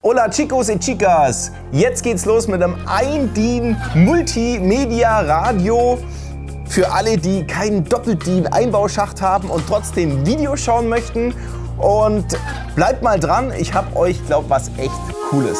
Hola chicos y chicas, jetzt geht's los mit einem ein-DIN Multimedia Radio für alle, die keinen Doppel-DIN Einbauschacht haben und trotzdem Videos schauen möchten. Und bleibt mal dran, ich habe euch, glaube was echt Cooles.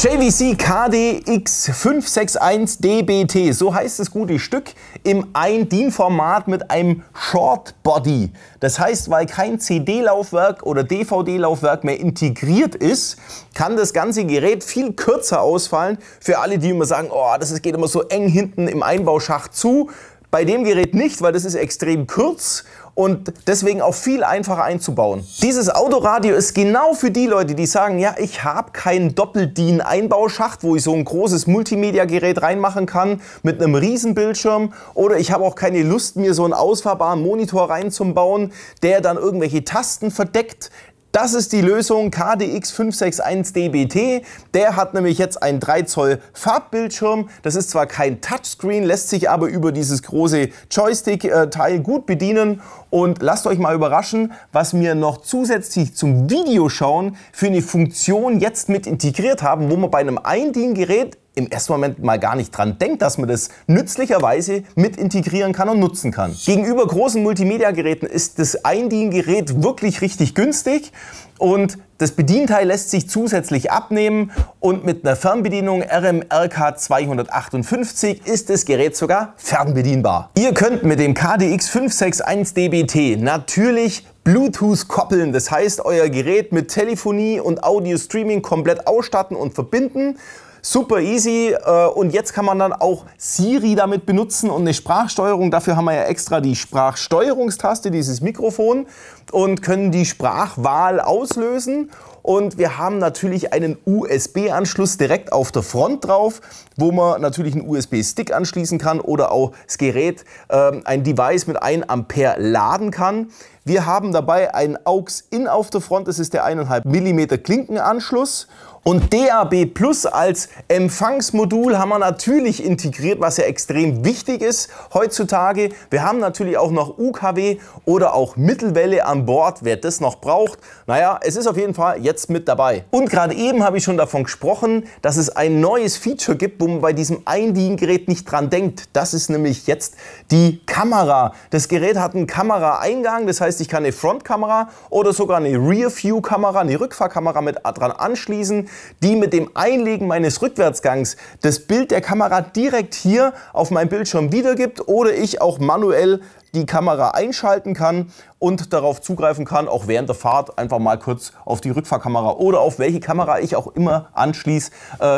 JVC KDX561DBT, so heißt das gute Stück, im ein-DIN-Format mit einem Short Body. Das heißt, weil kein CD-Laufwerk oder DVD-Laufwerk mehr integriert ist, kann das ganze Gerät viel kürzer ausfallen. Für alle, die immer sagen, oh, das geht immer so eng hinten im Einbauschacht zu. Bei dem Gerät nicht, weil das ist extrem kurz und deswegen auch viel einfacher einzubauen. Dieses Autoradio ist genau für die Leute, die sagen, ja, ich habe keinen Doppel-DIN-Einbauschacht, wo ich so ein großes Multimedia-Gerät reinmachen kann mit einem riesen Bildschirm, oder ich habe auch keine Lust, mir so einen ausfahrbaren Monitor reinzubauen, der dann irgendwelche Tasten verdeckt. Das ist die Lösung KDX561DBT. Der hat nämlich jetzt einen 3 Zoll Farbbildschirm. Das ist zwar kein Touchscreen, lässt sich aber über dieses große Joystick-Teil gut bedienen. Und lasst euch mal überraschen, was wir noch zusätzlich zum Videoschauen für eine Funktion jetzt mit integriert haben, wo man bei einem ein-DIN-Gerät im ersten Moment mal gar nicht dran denkt, dass man das nützlicherweise mit integrieren kann und nutzen kann. Gegenüber großen Multimedia-Geräten ist das ein-DIN-Gerät wirklich richtig günstig und das Bedienteil lässt sich zusätzlich abnehmen und mit einer Fernbedienung RMRK258 ist das Gerät sogar fernbedienbar. Ihr könnt mit dem KDX561DBT natürlich Bluetooth koppeln, das heißt euer Gerät mit Telefonie und Audio-Streaming komplett ausstatten und verbinden. Super easy, und jetzt kann man dann auch Siri damit benutzen und eine Sprachsteuerung. Dafür haben wir ja extra die Sprachsteuerungstaste, dieses Mikrofon, und können die Sprachwahl auslösen. Und wir haben natürlich einen USB-Anschluss direkt auf der Front drauf, wo man natürlich einen USB-Stick anschließen kann oder auch das Gerät, ein Device mit 1 Ampere laden kann. Wir haben dabei einen AUX-In auf der Front, das ist der 1,5 mm Klinkenanschluss. Und DAB Plus als Empfangsmodul haben wir natürlich integriert, was ja extrem wichtig ist heutzutage. Wir haben natürlich auch noch UKW oder auch Mittelwelle an Bord, wer das noch braucht. Naja, es ist auf jeden Fall jetzt mit dabei. Und gerade eben habe ich schon davon gesprochen, dass es ein neues Feature gibt, wo man bei diesem ein-DIN-Gerät nicht dran denkt. Das ist nämlich jetzt die Kamera. Das Gerät hat einen Kameraeingang, das heißt, ich kann eine Frontkamera oder sogar eine Rear-View-Kamera, eine Rückfahrkamera mit dran anschließen, die mit dem Einlegen meines Rückwärtsgangs das Bild der Kamera direkt hier auf meinem Bildschirm wiedergibt oder ich auch manuell die Kamera einschalten kann und darauf zugreifen kann, auch während der Fahrt einfach mal kurz auf die Rückfahrkamera oder auf welche Kamera ich auch immer anschließe,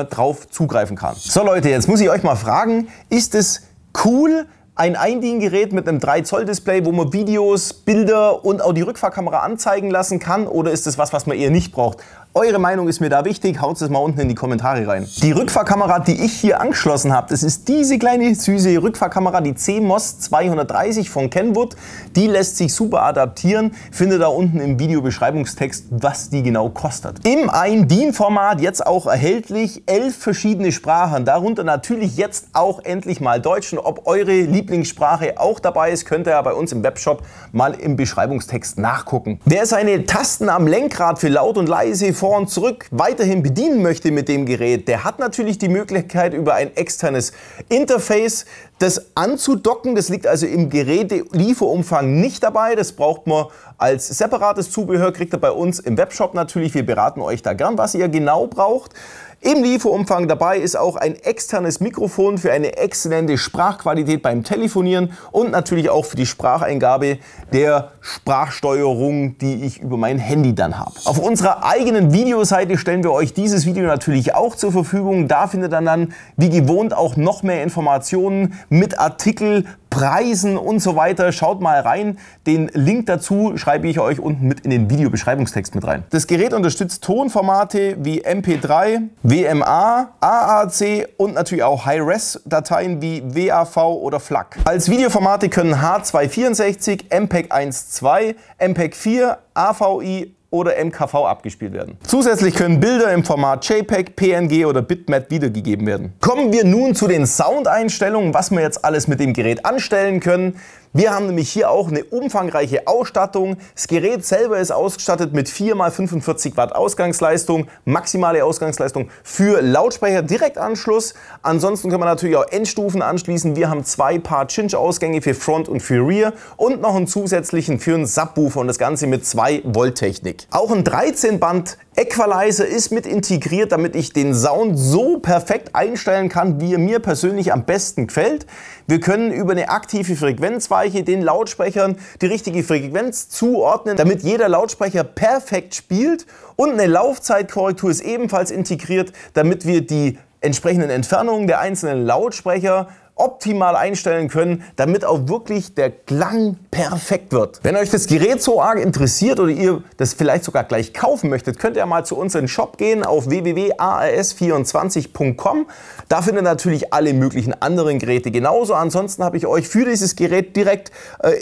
drauf zugreifen kann. So Leute, jetzt muss ich euch mal fragen, ist es cool, ein ein-DIN-Gerät mit einem 3 Zoll Display, wo man Videos, Bilder und auch die Rückfahrkamera anzeigen lassen kann, oder ist es was man eher nicht braucht? Eure Meinung ist mir da wichtig, haut es mal unten in die Kommentare rein. Die Rückfahrkamera, die ich hier angeschlossen habe, das ist diese kleine süße Rückfahrkamera, die CMOS 230 von Kenwood. Die lässt sich super adaptieren. Findet da unten im Videobeschreibungstext, was die genau kostet. Im ein-DIN-Format jetzt auch erhältlich 11 verschiedene Sprachen, darunter natürlich jetzt auch endlich mal Deutsch. Und ob eure Lieblingssprache auch dabei ist, könnt ihr ja bei uns im Webshop mal im Beschreibungstext nachgucken. Wer seine Tasten am Lenkrad für laut und leise, vor und zurück weiterhin bedienen möchte mit dem Gerät, der hat natürlich die Möglichkeit, über ein externes Interface das anzudocken. Das liegt also im Gerätelieferumfang nicht dabei. Das braucht man als separates Zubehör, kriegt ihr bei uns im Webshop natürlich. Wir beraten euch da gern, was ihr genau braucht. Im Lieferumfang dabei ist auch ein externes Mikrofon für eine exzellente Sprachqualität beim Telefonieren und natürlich auch für die Spracheingabe der Sprachsteuerung, die ich über mein Handy dann habe. Auf unserer eigenen Videoseite stellen wir euch dieses Video natürlich auch zur Verfügung. Da findet ihr dann wie gewohnt auch noch mehr Informationen mit Artikel, Preisen und so weiter. Schaut mal rein. Den Link dazu schreibe ich euch unten mit in den Videobeschreibungstext mit rein. Das Gerät unterstützt Tonformate wie MP3, WMA, AAC und natürlich auch High-Res-Dateien wie WAV oder FLAC. Als Videoformate können H264, MPEG 1.2, MPEG 4, AVI oder MKV abgespielt werden. Zusätzlich können Bilder im Format JPEG, PNG oder Bitmap wiedergegeben werden. Kommen wir nun zu den Soundeinstellungen, was wir jetzt alles mit dem Gerät anstellen können. Wir haben nämlich hier auch eine umfangreiche Ausstattung. Das Gerät selber ist ausgestattet mit 4x45 Watt Ausgangsleistung, maximale Ausgangsleistung für Lautsprecher, Direktanschluss. Ansonsten können wir natürlich auch Endstufen anschließen. Wir haben 2 Paar Cinch-Ausgänge für Front und für Rear und noch einen zusätzlichen für einen Subwoofer und das Ganze mit 2 Volt Technik. Auch ein 13-Band Equalizer ist mit integriert, damit ich den Sound so perfekt einstellen kann, wie er mir persönlich am besten gefällt. Wir können über eine aktive Frequenzweiche den Lautsprechern die richtige Frequenz zuordnen, damit jeder Lautsprecher perfekt spielt. Und eine Laufzeitkorrektur ist ebenfalls integriert, damit wir die entsprechenden Entfernungen der einzelnen Lautsprecher optimal einstellen können, damit auch wirklich der Klang perfekt wird. Wenn euch das Gerät so arg interessiert oder ihr das vielleicht sogar gleich kaufen möchtet, könnt ihr mal zu unserem Shop gehen auf www.ars24.com. Da findet ihr natürlich alle möglichen anderen Geräte genauso. Ansonsten habe ich euch für dieses Gerät direkt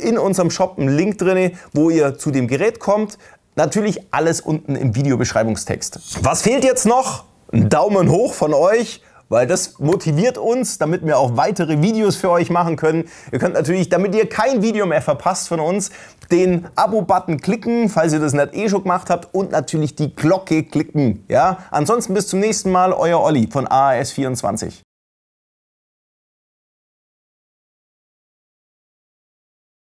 in unserem Shop einen Link drin, wo ihr zu dem Gerät kommt. Natürlich alles unten im Videobeschreibungstext. Was fehlt jetzt noch? Ein Daumen hoch von euch, weil das motiviert uns, damit wir auch weitere Videos für euch machen können. Ihr könnt natürlich, damit ihr kein Video mehr verpasst von uns, den Abo-Button klicken, falls ihr das nicht eh schon gemacht habt, und natürlich die Glocke klicken. Ja? Ansonsten bis zum nächsten Mal, euer Olli von ARS24.